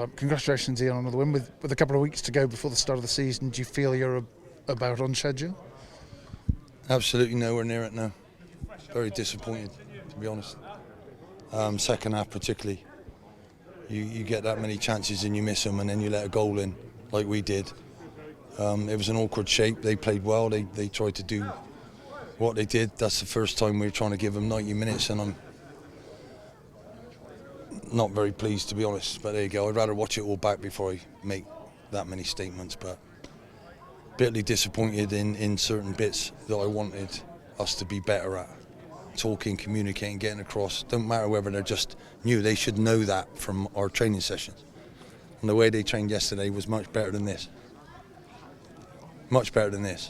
Well, congratulations, Ian, on the win. With a couple of weeks to go before the start of the season, do you feel you're about on schedule? Absolutely nowhere near it now. Very disappointed, to be honest. Second half particularly. You get that many chances and you miss them, and then you let a goal in like we did. It was an awkward shape. They played well. They tried to do what they did. That's the first time we were trying to give them 90 minutes, and I'm not very pleased, to be honest. But there you go. I'd rather watch it all back before I make that many statements. But bitterly disappointed in certain bits that I wanted us to be better at. Talking, communicating, getting across. Don't matter whether they're just new. They should know that from our training sessions. And the way they trained yesterday was much better than this. Much better than this.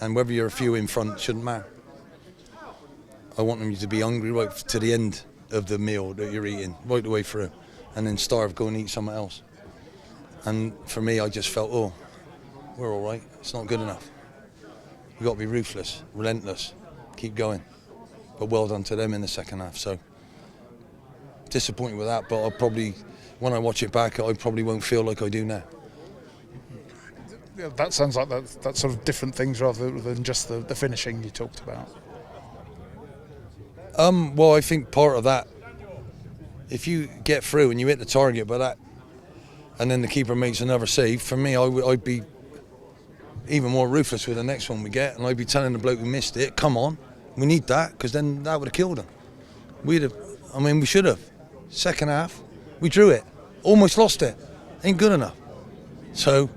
And whether you're a few in front shouldn't matter. I want them to be hungry right to the end of the meal that you're eating, right the way through, and then starve, go and eat something else. And for me, I just felt, oh, we're all right. It's not good enough. You've got to be ruthless, relentless, keep going. But well done to them in the second half. So disappointed with that, but I'll probably, when I watch it back, I probably won't feel like I do now. Yeah, that sounds like that's sort of different things rather than just the finishing you talked about. Well, I think part of that, if you get through and you hit the target by that, and then the keeper makes another save, for me, I'd be even more ruthless with the next one we get, and I'd be telling the bloke who missed it, come on, we need that, because then that would have killed him. We should have. Second half, we drew it, almost lost it, ain't good enough. So,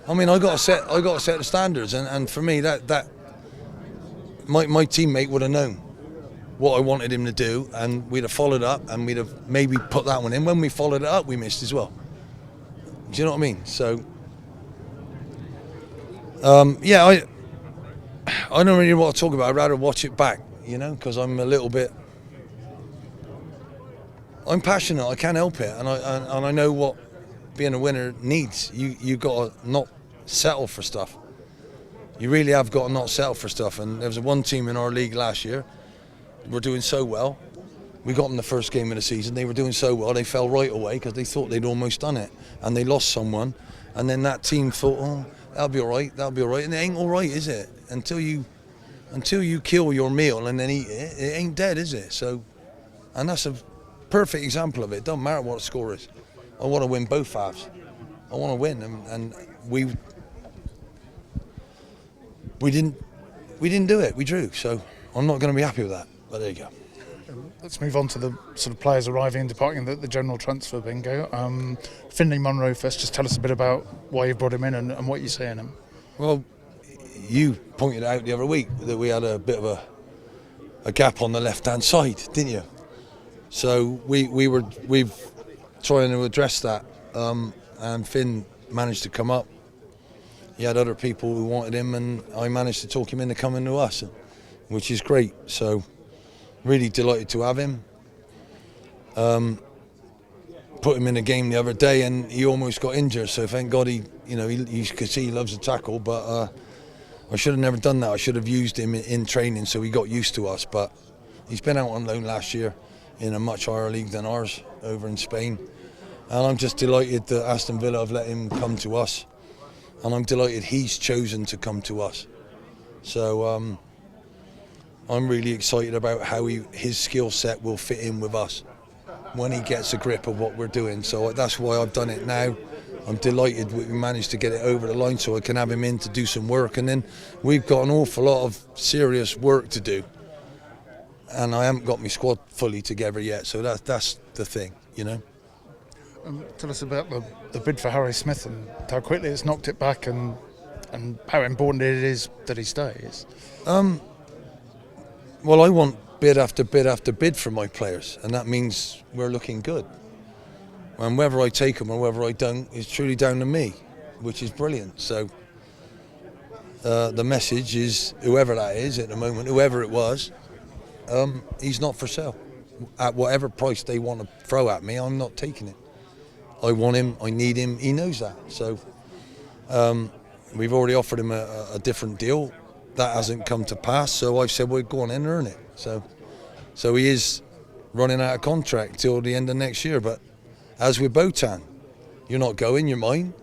I got to set the standards, and for me, that my teammate would have known what I wanted him to do, and we'd have followed up, and we'd have maybe put that one in. When we followed it up, we missed as well. Do you know what I mean? So, I don't really know what to talk about. I'd rather watch it back, because I'm a little bit. I'm passionate. I can't help it, and I know what being a winner needs. You got to not settle for stuff. You really have got to not settle for stuff. And there was one team in our league last year. We're doing so well. We got them the first game of the season. They were doing so well. They fell right away because they thought they'd almost done it, and they lost someone. And then that team thought, oh, that'll be all right. That'll be all right. And it ain't all right, is it? Until you kill your meal and then eat it, it ain't dead, is it? So, and that's a perfect example of it. It doesn't matter what the score is. I want to win both halves. I want to win, and we didn't do it. We drew. So I'm not going to be happy with that. But there you go. Let's move on to the sort of players arriving and departing, the general transfer bingo. Finley Munro first, just tell us a bit about why you brought him in and what you see in him. Well, you pointed out the other week that we had a bit of a gap on the left-hand side, didn't you? So we've trying to address that, and Finn managed to come up. He had other people who wanted him, and I managed to talk him into coming to us, which is great. So really delighted to have him. Put him in a game the other day, and he almost got injured. So thank God he could see he loves to tackle, but I should have never done that. I should have used him in training so he got used to us. But he's been out on loan last year in a much higher league than ours over in Spain, and I'm just delighted that Aston Villa have let him come to us, and I'm delighted he's chosen to come to us. So I'm really excited about how his skill set will fit in with us when he gets a grip of what we're doing. So that's why I've done it now. I'm delighted we managed to get it over the line so I can have him in to do some work, and then we've got an awful lot of serious work to do, and I haven't got my squad fully together yet, so that's the thing, Tell us about the bid for Harry Smith and how quickly it's knocked it back, and how important it is that he stays. Well, I want bid after bid after bid from my players, and that means we're looking good. And whether I take them or whether I don't is truly down to me, which is brilliant. So the message is, whoever that is at the moment, whoever it was, he's not for sale. At whatever price they want to throw at me, I'm not taking it. I want him, I need him, he knows that. So we've already offered him a different deal. That hasn't come to pass, so I've said, well, go on and earn it. So he is running out of contract till the end of next year, but as with Botan, you're not going, you're mine.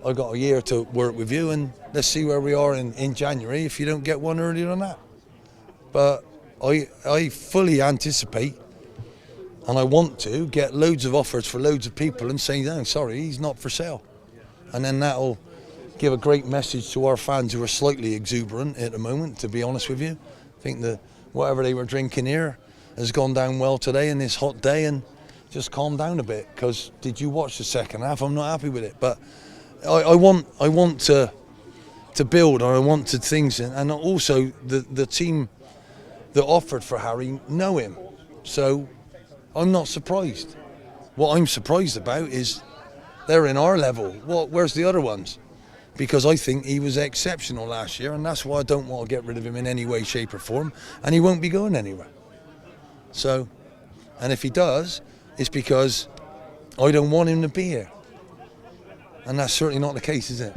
I got a year to work with you, and let's see where we are in January if you don't get one earlier than that. But I fully anticipate, and I want to get loads of offers for loads of people and say, no, sorry, he's not for sale. And then that'll give a great message to our fans who are slightly exuberant at the moment, to be honest with you. I think that whatever they were drinking here has gone down well today in this hot day, and just calm down a bit, because did you watch the second half? I'm not happy with it. But I want to build, and I want to things, and also the team that offered for Harry know him, so I'm not surprised. What I'm surprised about is they're in our level. Where's the other ones? Because I think he was exceptional last year, and that's why I don't want to get rid of him in any way, shape or form, and he won't be going anywhere. So, and if he does, it's because I don't want him to be here. And that's certainly not the case, is it?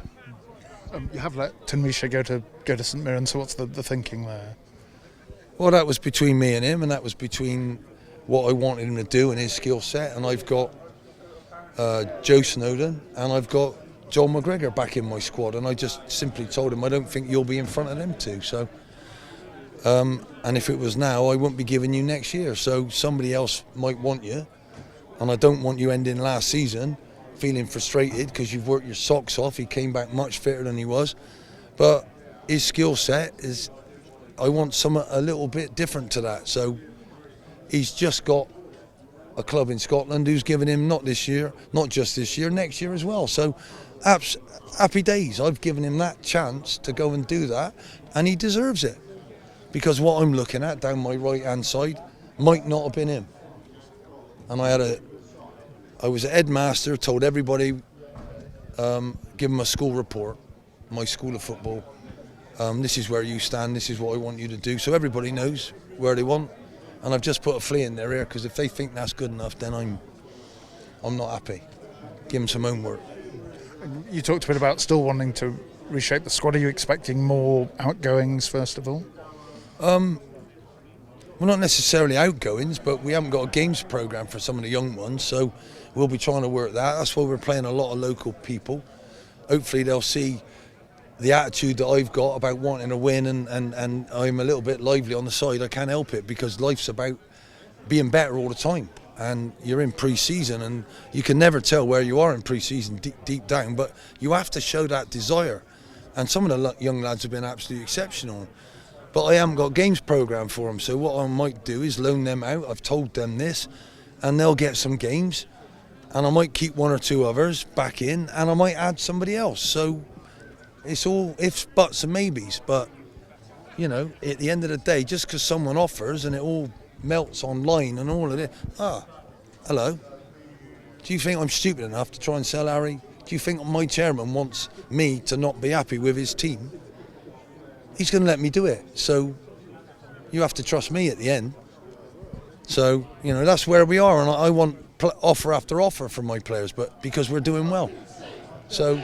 You have let Tinmisha go to St Mirren, so what's the thinking there? Well, that was between me and him, and that was between what I wanted him to do and his skill set. And I've got Joe Snowden and I've got John McGregor back in my squad, and I just simply told him I don't think you'll be in front of them two. So, and if it was now, I wouldn't be giving you next year. So somebody else might want you, and I don't want you ending last season feeling frustrated because you've worked your socks off. He came back much fitter than he was, but his skill set is, I want something a little bit different to that. So he's just got a club in Scotland who's given him not just this year, next year as well. So happy days. I've given him that chance to go and do that, and he deserves it, because what I'm looking at down my right hand side might not have been him. And I was a headmaster, told everybody, give them a school report, my school of football. This is where you stand, this is what I want you to do, so everybody knows where they want. And I've just put a flea in their ear, because if they think that's good enough, then I'm not happy. Give them some homework. You talked a bit about still wanting to reshape the squad. Are you expecting more outgoings first of all? Well, not necessarily outgoings, but we haven't got a games programme for some of the young ones, so we'll be trying to work that. That's why we're playing a lot of local people. Hopefully they'll see the attitude that I've got about wanting to win, and I'm a little bit lively on the side. I can't help it, because life's about being better all the time, and you're in pre-season and you can never tell where you are in pre-season deep down, but you have to show that desire, and some of the young lads have been absolutely exceptional. But I haven't got games programme for them, so what I might do is loan them out. I've told them this, and they'll get some games, and I might keep one or two others back in, and I might add somebody else. So it's all ifs, buts and maybes. But, you know, at the end of the day, just because someone offers and it all melts online and all of it, hello, do you think I'm stupid enough to try and sell Harry? Do you think my chairman wants me to not be happy with his team? He's going to let me do it, so you have to trust me at the end. So, you know, that's where we are, and I want offer after offer from my players, but because we're doing well. So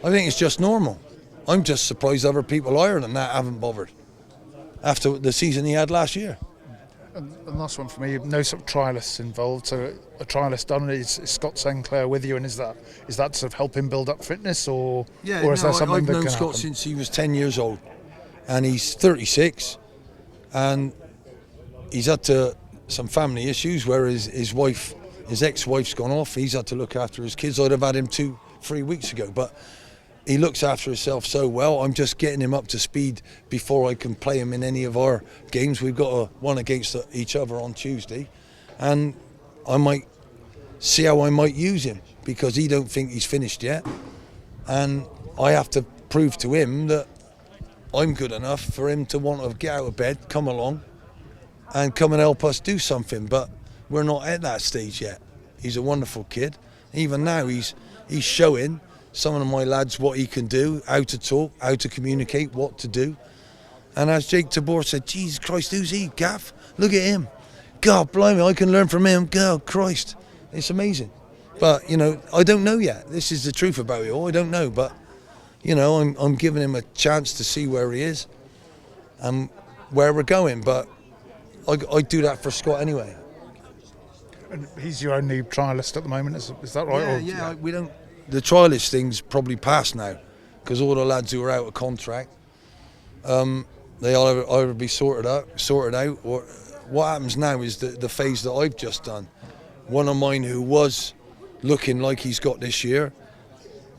I think it's just normal. I'm just surprised other people higher than that haven't bothered after the season he had last year. And last one for me, no sort of trialists involved, so a trialist done, is Scott Sinclair with you, and is that to sort of help him build up fitness, or is there something I've that known can Scott happen? since he was 10 years old, and he's 36, and he's had some family issues where his ex-wife's gone off. He's had to look after his kids. I'd have had him 2-3 weeks ago, but he looks after himself so well. I'm just getting him up to speed before I can play him in any of our games. We've got one against each other on Tuesday, and I might see how I might use him, because he don't think he's finished yet, and I have to prove to him that I'm good enough for him to want to get out of bed, come along and come and help us do something. But we're not at that stage yet. He's a wonderful kid. Even now he's showing some of my lads what he can do, how to talk, how to communicate, what to do. And as Jake Tabor said, Jesus Christ, who's he, Gaff? Look at him. God blimey, I can learn from him. God Christ. It's amazing. But, you know, I don't know yet. This is the truth about it all. I don't know, but, you know, I'm giving him a chance to see where he is and where we're going. But I do that for Scott anyway. And he's your only trialist at the moment, is that right? Yeah. We don't. The trialist thing's probably past now, because all the lads who are out of contract, they'll either be sorted out, or what happens now is the phase that I've just done. One of mine who was looking like he's got this year,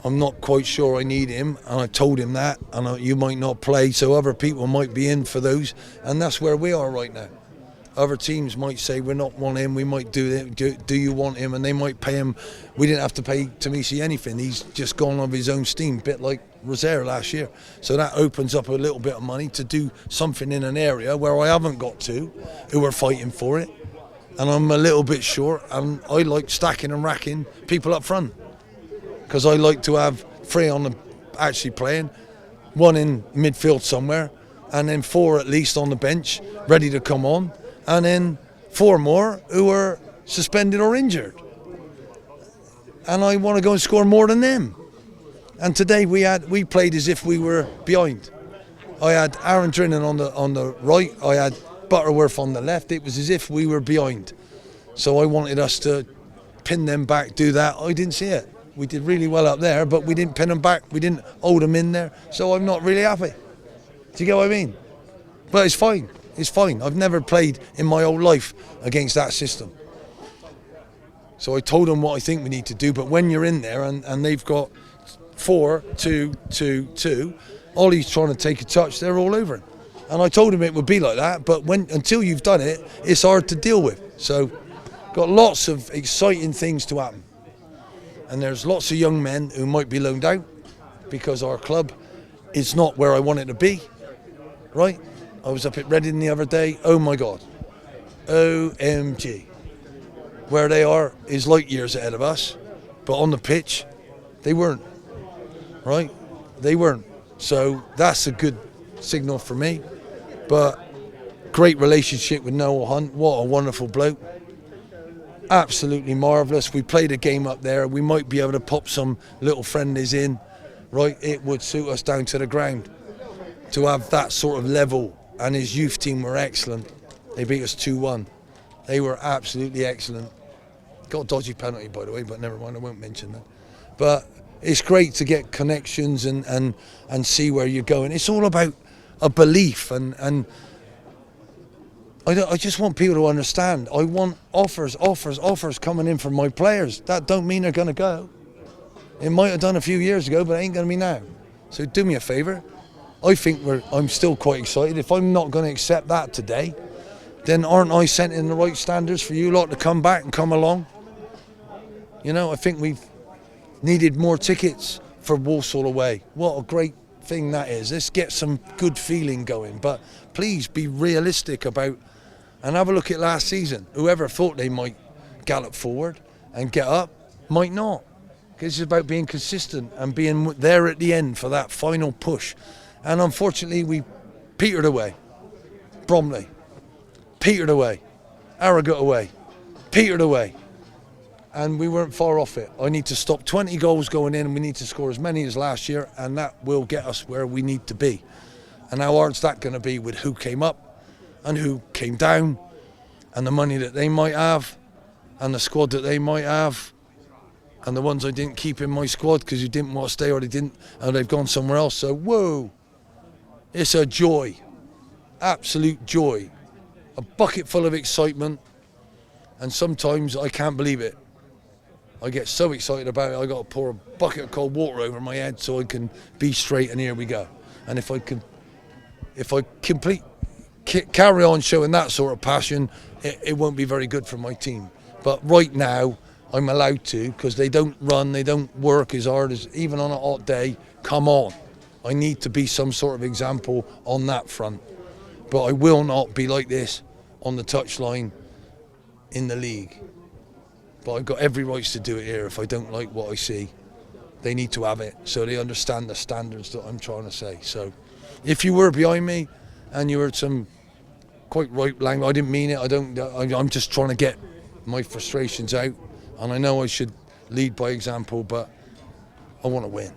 I'm not quite sure I need him, and I told him that, and you might not play, so other people might be in for those, and that's where we are right now. Other teams might say we not want him, we might do it, do you want him, and they might pay him. We didn't have to pay Tamisi anything, he's just gone of his own steam, bit like Rosaire last year. So that opens up a little bit of money to do something in an area where I haven't got to, who are fighting for it, and I'm a little bit short, and I like stacking and racking people up front, because I like to have 3 on the actually playing, 1 in midfield somewhere, and then 4 at least on the bench, ready to come on, and then 4 more who are suspended or injured. And I want to go and score more than them. And today we played as if we were behind. I had Aaron Drinnan on the right, I had Butterworth on the left. It was as if we were behind. So I wanted us to pin them back, do that. I didn't see it. We did really well up there, but we didn't pin them back. We didn't hold them in there. So I'm not really happy. Do you get what I mean? But it's fine. It's fine. I've never played in my whole life against that system. So I told them what I think we need to do. But when you're in there and they've got 4, 2, 2, 2, Ollie's trying to take a touch, they're all over it. And I told him it would be like that, but until you've done it, it's hard to deal with. So got lots of exciting things to happen. And there's lots of young men who might be loaned out because our club is not where I want it to be, right? I was up at Reading the other day, oh my God, OMG. Where they are is light years ahead of us, but on the pitch, they weren't, right? They weren't. So that's a good signal for me. But great relationship with Noel Hunt, what a wonderful bloke. Absolutely marvellous. We played a game up there, we might be able to pop some little friendlies in, right? It would suit us down to the ground to have that sort of level. And his youth team were excellent. They beat us 2-1. They were absolutely excellent. Got a dodgy penalty, by the way, but never mind, I won't mention that. But it's great to get connections and see where you're going. It's all about a belief, and I just want people to understand. I want offers coming in from my players. That don't mean they're going to go. It might have done a few years ago, but it ain't going to be now. So do me a favour. I think I'm still quite excited. If I'm not going to accept that today, then aren't I setting the right standards for you lot to come back and come along? You know, I think we've needed more tickets for Walsall away. What a great thing that is. Let's get some good feeling going. But please be realistic about, and have a look at last season. Whoever thought they might gallop forward and get up might not. Because it's about being consistent and being there at the end for that final push. And unfortunately, we petered away. Bromley, petered away. Harrogate away, petered away. And we weren't far off it. I need to stop 20 goals going in, and we need to score as many as last year, and that will get us where we need to be. And how hard's that going to be with who came up and who came down, and the money that they might have, and the squad that they might have, and the ones I didn't keep in my squad because you didn't want to stay, or they've gone somewhere else. So whoa. It's a joy, absolute joy, a bucket full of excitement, and sometimes I can't believe it. I get so excited about it, I got to pour a bucket of cold water over my head so I can be straight, and here we go. And if I carry on showing that sort of passion, it won't be very good for my team. But right now, I'm allowed to, because they don't run, they don't work as hard as, even on a hot day, come on. I need to be some sort of example on that front. But I will not be like this on the touchline in the league. But I've got every right to do it here if I don't like what I see. They need to have it so they understand the standards that I'm trying to say. So if you were behind me and you heard some quite right language, I didn't mean it. I'm just trying to get my frustrations out. And I know I should lead by example, but I want to win.